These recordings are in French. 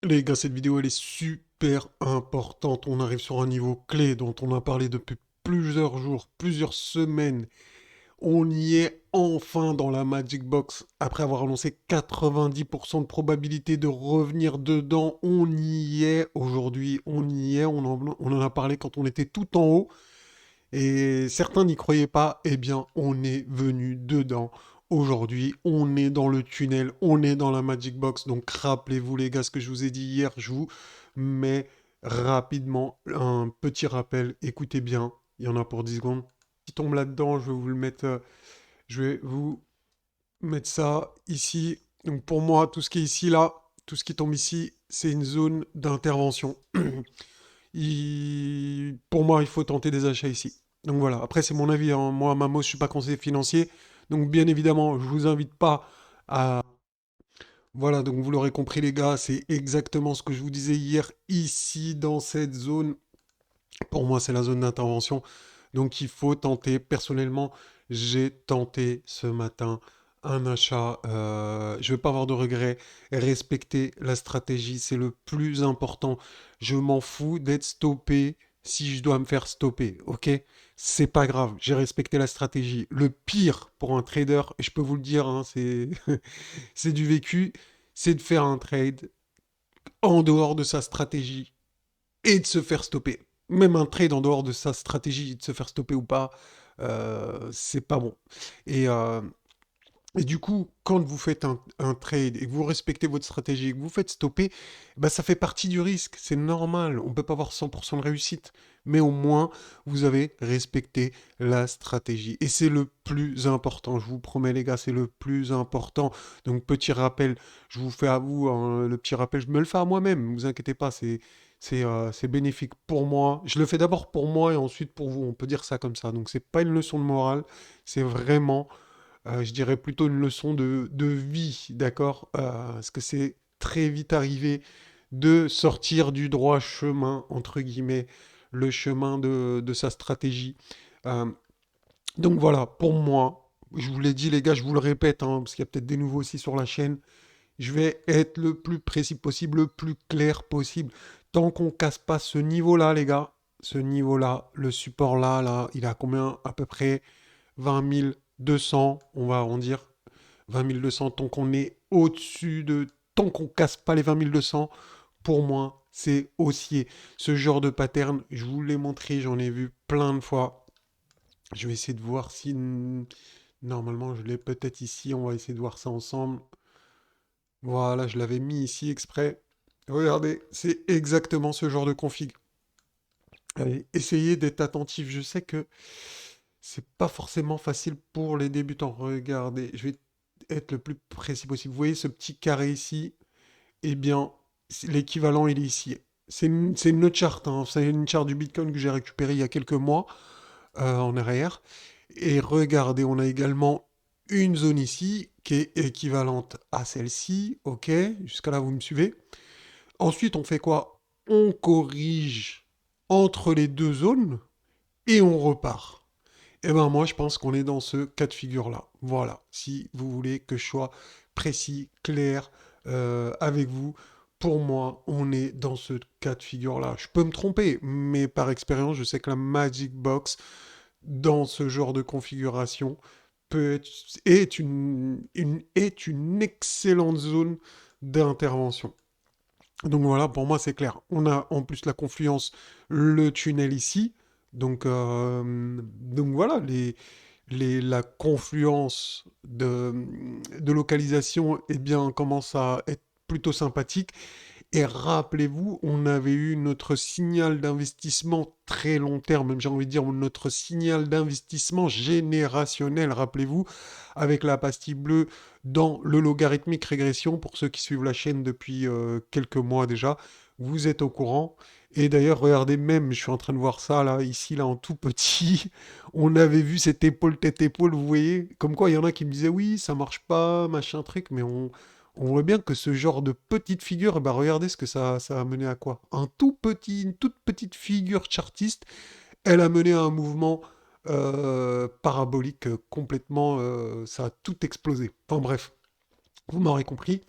Les gars, cette vidéo, elle est super importante. On arrive sur un niveau clé dont on a parlé depuis plusieurs jours, plusieurs semaines. On y est enfin dans la Magic Box. Après avoir annoncé 90% de probabilité de revenir dedans, on y est aujourd'hui. On y est. On en a parlé quand on était tout en haut. Et certains n'y croyaient pas, eh bien, on est venu dedans. Aujourd'hui, on est dans le tunnel, on est dans la Magic Box. Donc, rappelez-vous, les gars, ce que je vous ai dit hier, je vous mets rapidement un petit rappel. Écoutez bien, il y en a pour 10 secondes. Qui tombe là-dedans, je vais vous le mettre, je vais vous mettre ça ici. Donc, pour moi, tout ce qui est ici, là, tout ce qui tombe ici, c'est une zone d'intervention. Pour moi, il faut tenter des achats ici. Donc voilà, après c'est mon avis, hein. Moi, Mamo, je suis pas conseiller financier. Donc bien évidemment, je vous invite pas à... Voilà, donc vous l'aurez compris les gars, c'est exactement ce que je vous disais hier, ici dans cette zone. Pour moi, c'est la zone d'intervention. Donc il faut tenter. Personnellement, j'ai tenté ce matin un achat. Je ne vais pas avoir de regrets. Respecter la stratégie, c'est le plus important. Je m'en fous d'être stoppé si je dois me faire stopper. Ok? C'est pas grave. J'ai respecté la stratégie. Le pire pour un trader, et je peux vous le dire, hein, c'est c'est du vécu, c'est de faire un trade en dehors de sa stratégie et de se faire stopper. Même un trade en dehors de sa stratégie, de se faire stopper ou pas, c'est pas bon. Et, euh, et du coup, quand vous faites un trade et que vous respectez votre stratégie et que vous faites stopper, bah, ça fait partie du risque. C'est normal. On ne peut pas avoir 100% de réussite. Mais au moins, vous avez respecté la stratégie. Et c'est le plus important. Je vous promets, les gars, c'est le plus important. Donc, petit rappel, je vous fais à vous hein, le petit rappel. Je me le fais à moi-même. Ne vous inquiétez pas. C'est bénéfique pour moi. Je le fais d'abord pour moi et ensuite pour vous. On peut dire ça comme ça. Donc, c'est pas une leçon de morale. C'est vraiment je dirais plutôt une leçon de vie, d'accord? Parce que c'est très vite arrivé de sortir du droit chemin, entre guillemets, le chemin de sa stratégie. Euh, donc voilà, pour moi, je vous l'ai dit les gars, je vous le répète, hein, parce qu'il y a peut-être des nouveaux aussi sur la chaîne, je vais être le plus précis possible, le plus clair possible. Tant qu'on casse pas ce niveau-là, les gars, ce niveau-là, le support là, il a combien à peu près 20 200, on va arrondir. 20 200, tant qu'on est au-dessus de... Tant qu'on casse pas les 20 200, pour moi, c'est haussier. Ce genre de pattern, je vous l'ai montré, j'en ai vu plein de fois. Je vais essayer de voir si... Normalement, je l'ai peut-être ici. On va essayer de voir ça ensemble. Voilà, je l'avais mis ici exprès. Regardez, c'est exactement ce genre de config. Allez, essayez d'être attentif. Je sais que c'est pas forcément facile pour les débutants. Regardez, je vais être le plus précis possible. Vous voyez ce petit carré ici? Eh bien, l'équivalent, il est ici. C'est une autre charte, hein. C'est une charte du Bitcoin que j'ai récupérée il y a quelques mois en arrière. Et regardez, on a également une zone ici qui est équivalente à celle-ci. Ok, jusqu'à là, vous me suivez. Ensuite, on fait quoi? On corrige entre les deux zones et on repart. Eh ben moi, je pense qu'on est dans ce cas de figure-là. Voilà, si vous voulez que je sois précis, clair avec vous, pour moi, on est dans ce cas de figure-là. Je peux me tromper, mais par expérience, je sais que la Magic Box, dans ce genre de configuration, peut être, est une excellente zone d'intervention. Donc voilà, pour moi c'est clair. On a en plus la confluence, le tunnel ici. Donc voilà, la confluence de localisation eh bien, commence à être plutôt sympathique. Et rappelez-vous, on avait eu notre signal d'investissement très long terme, même j'ai envie de dire notre signal d'investissement générationnel, rappelez-vous, avec la pastille bleue dans le logarithmique régression, pour ceux qui suivent la chaîne depuis quelques mois déjà, vous êtes au courant. Et d'ailleurs, regardez même, je suis en train de voir ça là, ici, là, en tout petit, on avait vu cette épaule tête épaule, vous voyez, comme quoi il y en a qui me disaient oui, ça marche pas, machin truc, mais on voit bien que ce genre de petite figure, bah regardez ce que ça a mené à quoi. Une toute petite figure chartiste, elle a mené à un mouvement parabolique complètement, ça a tout explosé. Enfin bref, vous m'aurez compris.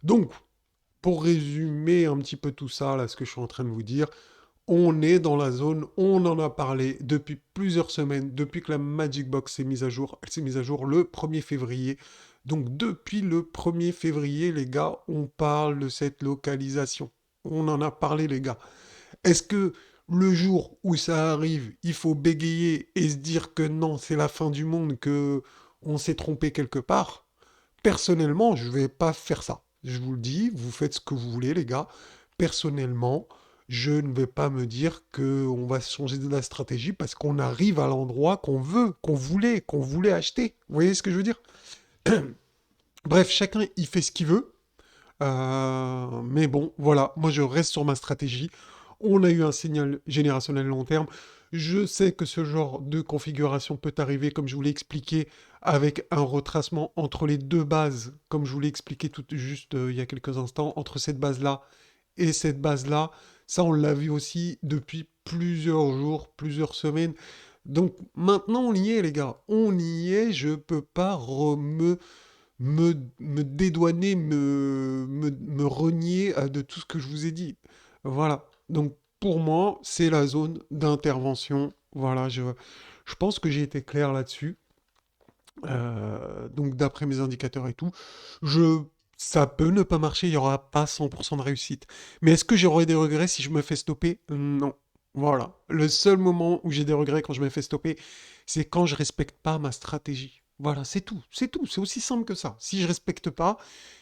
Donc, pour résumer un petit peu tout ça, là, ce que je suis en train de vous dire, on est dans la zone, on en a parlé depuis plusieurs semaines, depuis que la Magic Box s'est mise à jour. Elle s'est mise à jour le 1er février. Donc depuis le 1er février, les gars, on parle de cette localisation. On en a parlé, les gars. Est-ce que le jour où ça arrive, il faut bégayer et se dire que non, c'est la fin du monde, que on s'est trompé quelque part? Personnellement, je vais pas faire ça. Je vous le dis, vous faites ce que vous voulez, les gars. Personnellement, je ne vais pas me dire que on va changer de la stratégie parce qu'on arrive à l'endroit qu'on veut, qu'on voulait acheter. Vous voyez ce que je veux dire? Bref, chacun il fait ce qu'il veut. Mais bon, voilà, moi je reste sur ma stratégie. On a eu un signal générationnel long terme. Je sais que ce genre de configuration peut arriver, comme je vous l'ai expliqué, avec un retracement entre les deux bases, comme je vous l'ai expliqué tout juste il y a quelques instants, entre cette base-là et cette base-là. Ça, on l'a vu aussi depuis plusieurs jours, plusieurs semaines. Donc maintenant, on y est, les gars. On y est. Je peux pas me dédouaner, me renier de tout ce que je vous ai dit. Voilà. Donc, pour moi, c'est la zone d'intervention. Voilà, je pense que j'ai été clair là-dessus. Donc, d'après mes indicateurs et tout, je, ça peut ne pas marcher, il n'y aura pas 100% de réussite. Mais est-ce que j'aurai des regrets si je me fais stopper? Non. Voilà. Le seul moment où j'ai des regrets quand je me fais stopper, c'est quand je respecte pas ma stratégie. Voilà, c'est tout. C'est tout. C'est aussi simple que ça. Si je respecte pas,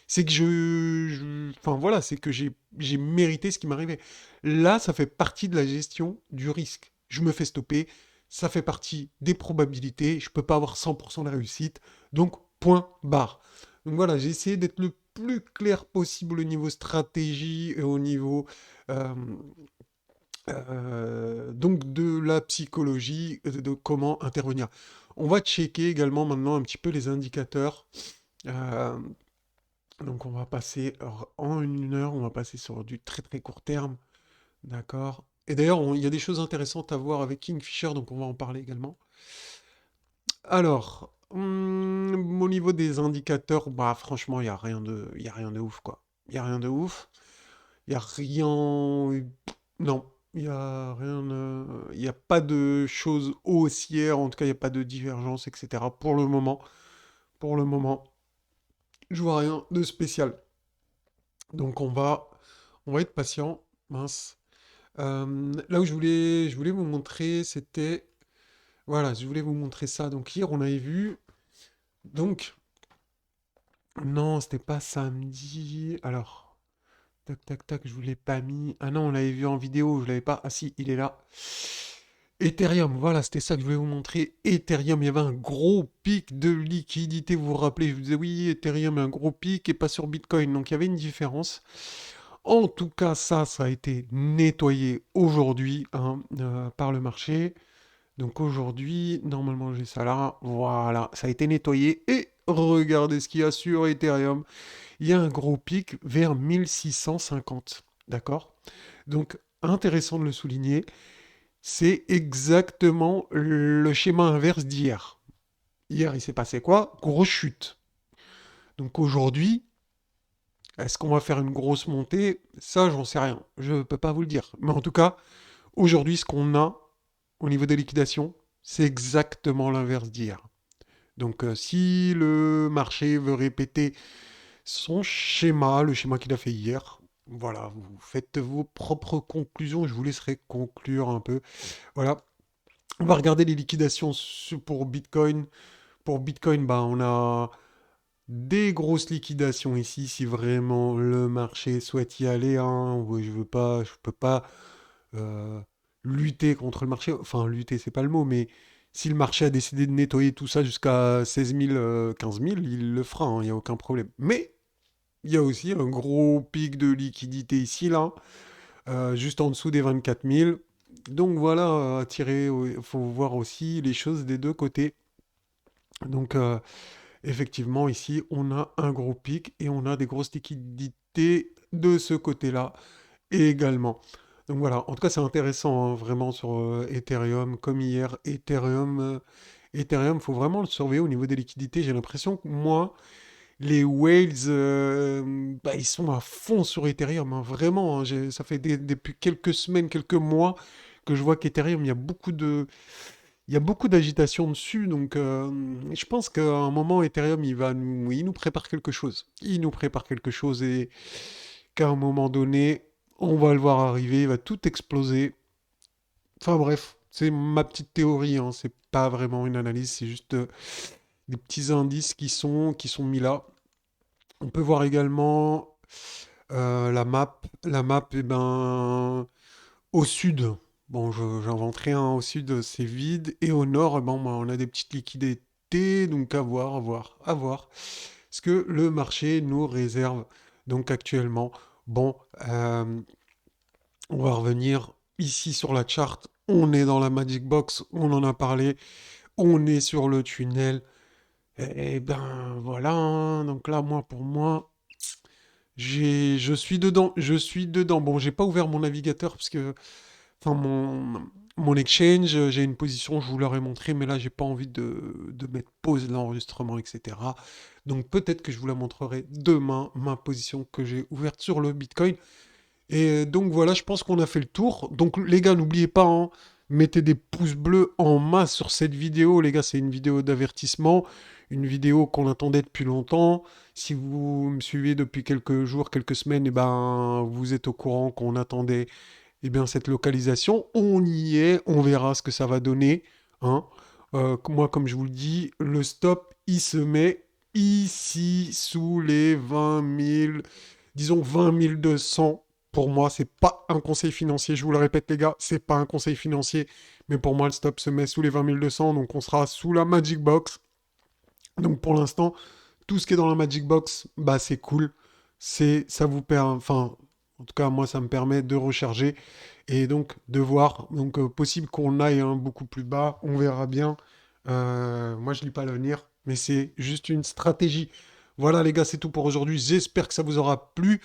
c'est que enfin voilà, c'est que j'ai mérité ce qui m'arrivait. Là, ça fait partie de la gestion du risque. Je me fais stopper, ça fait partie des probabilités. Je peux pas avoir 100% de réussite. Donc, point barre. Donc voilà, j'ai essayé d'être le plus clair possible au niveau stratégie et au niveau euh, donc de la psychologie, de comment intervenir. On va checker également maintenant un petit peu les indicateurs. Euh, donc on va passer en une heure, on va passer sur du très très court terme, d'accord. Et d'ailleurs, il y a des choses intéressantes à voir avec Kingfisher, donc on va en parler également. Alors, au niveau des indicateurs, bah franchement, il y a rien de ouf quoi. Il y a rien de ouf. Il y a rien, non, il y a rien, il y a pas de choses haussières. En tout cas, il y a pas de divergence, etc. Pour le moment, je vois rien de spécial. Donc on va être patient, mince. Là où je voulais vous montrer, c'était, voilà, je voulais vous montrer ça. Donc hier, on avait vu, donc, non, c'était pas samedi. Alors, tac, tac, tac, je vous l'ai pas mis. Ah non, on l'avait vu en vidéo, je l'avais pas. Ah si, il est là. Ethereum, voilà, c'était ça que je voulais vous montrer. Ethereum, il y avait un gros pic de liquidité. Vous vous rappelez, je vous disais oui, Ethereum a un gros pic et pas sur Bitcoin. Donc il y avait une différence. En tout cas, ça a été nettoyé aujourd'hui hein, par le marché. Donc aujourd'hui, normalement j'ai ça là. Voilà, ça a été nettoyé. Et regardez ce qu'il y a sur Ethereum. Il y a un gros pic vers 1650. D'accord? Donc intéressant de le souligner. C'est exactement le schéma inverse d'hier. Hier, il s'est passé quoi? Grosse chute. Donc aujourd'hui, est-ce qu'on va faire une grosse montée? Ça, j'en sais rien. Je ne peux pas vous le dire. Mais en tout cas, aujourd'hui, ce qu'on a au niveau des liquidations, c'est exactement l'inverse d'hier. Donc si le marché veut répéter son schéma, le schéma qu'il a fait hier, voilà, vous faites vos propres conclusions. Je vous laisserai conclure un peu. Voilà. On va regarder les liquidations pour Bitcoin. Pour Bitcoin, bah, on a des grosses liquidations ici si vraiment le marché souhaite y aller. Hein. Ouais, je peux pas euh, lutter contre le marché. Enfin, lutter, c'est pas le mot, mais si le marché a décidé de nettoyer tout ça jusqu'à 16 000, 15 000, il le fera, il n'y a aucun problème. Mais il y a aussi un gros pic de liquidité ici, là, juste en dessous des 24 000. Donc voilà, il faut voir aussi les choses des deux côtés. Donc effectivement, ici, on a un gros pic et on a des grosses liquidités de ce côté-là également. Donc voilà, en tout cas, c'est intéressant hein, vraiment sur Ethereum, comme hier. Ethereum, faut vraiment le surveiller au niveau des liquidités. J'ai l'impression que moi, les whales, bah, ils sont à fond sur Ethereum, hein, vraiment, hein. Ça fait depuis quelques semaines, quelques mois que je vois qu'Ethereum, il y a beaucoup d'agitation dessus, donc je pense qu'à un moment, Ethereum, il nous prépare quelque chose. Il nous prépare quelque chose et qu'à un moment donné, on va le voir arriver, il va tout exploser. Enfin bref, c'est ma petite théorie, hein, c'est pas vraiment une analyse, c'est juste des petits indices qui sont mis là. On peut voir également la map. La map, eh ben, au sud, bon, j'invente rien, au sud c'est vide, et au nord, eh ben, on a des petites liquidités, donc à voir, à voir, à voir ce que le marché nous réserve. Donc actuellement, bon, on va revenir ici sur la charte, on est dans la Magic Box, on en a parlé, on est sur le tunnel, et ben voilà, hein. Donc là, moi, pour moi, je suis dedans, je suis dedans. Bon, j'ai pas ouvert mon navigateur parce que, enfin, mon exchange, j'ai une position, je vous l'aurais montré, mais là, j'ai pas envie de mettre pause l'enregistrement, etc. Donc peut-être que je vous la montrerai demain, ma position que j'ai ouverte sur le Bitcoin. Et donc voilà, je pense qu'on a fait le tour. Donc les gars, n'oubliez pas, hein, mettez des pouces bleus en masse sur cette vidéo. Les gars, c'est une vidéo d'avertissement, une vidéo qu'on attendait depuis longtemps. Si vous me suivez depuis quelques jours, quelques semaines, et ben, vous êtes au courant qu'on attendait bien, cette localisation. On y est, on verra ce que ça va donner, hein. Moi, comme je vous le dis, le stop, il se met ici sous les 20 000, disons 20 200. Pour moi, c'est pas un conseil financier. Je vous le répète, les gars, c'est pas un conseil financier. Mais pour moi, le stop se met sous les 20 200. Donc, on sera sous la Magic Box. Donc, pour l'instant, tout ce qui est dans la Magic Box, bah, c'est cool. Ça vous permet, enfin, en tout cas, moi, ça me permet de recharger et donc de voir. Donc, possible qu'on aille beaucoup plus bas. On verra bien. Moi, je lis pas l'avenir, mais c'est juste une stratégie. Voilà, les gars, c'est tout pour aujourd'hui. J'espère que ça vous aura plu.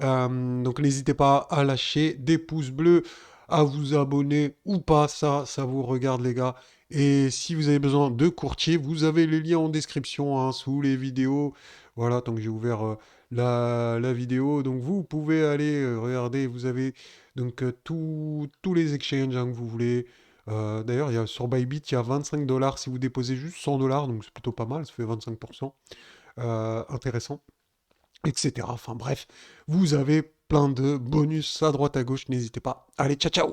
Donc n'hésitez pas à lâcher des pouces bleus, à vous abonner ou pas, ça vous regarde les gars. Et si vous avez besoin de courtier, vous avez les liens en description, hein, sous les vidéos. Voilà, tant que j'ai ouvert la vidéo, donc vous pouvez aller regarder, vous avez donc tous les exchanges, hein, que vous voulez. D'ailleurs, sur Bybit, il y a 25 dollars si vous déposez juste 100 dollars, donc c'est plutôt pas mal, ça fait 25%. Intéressant, etc. Enfin bref, vous avez plein de bonus à droite à gauche, n'hésitez pas. Allez, ciao ciao!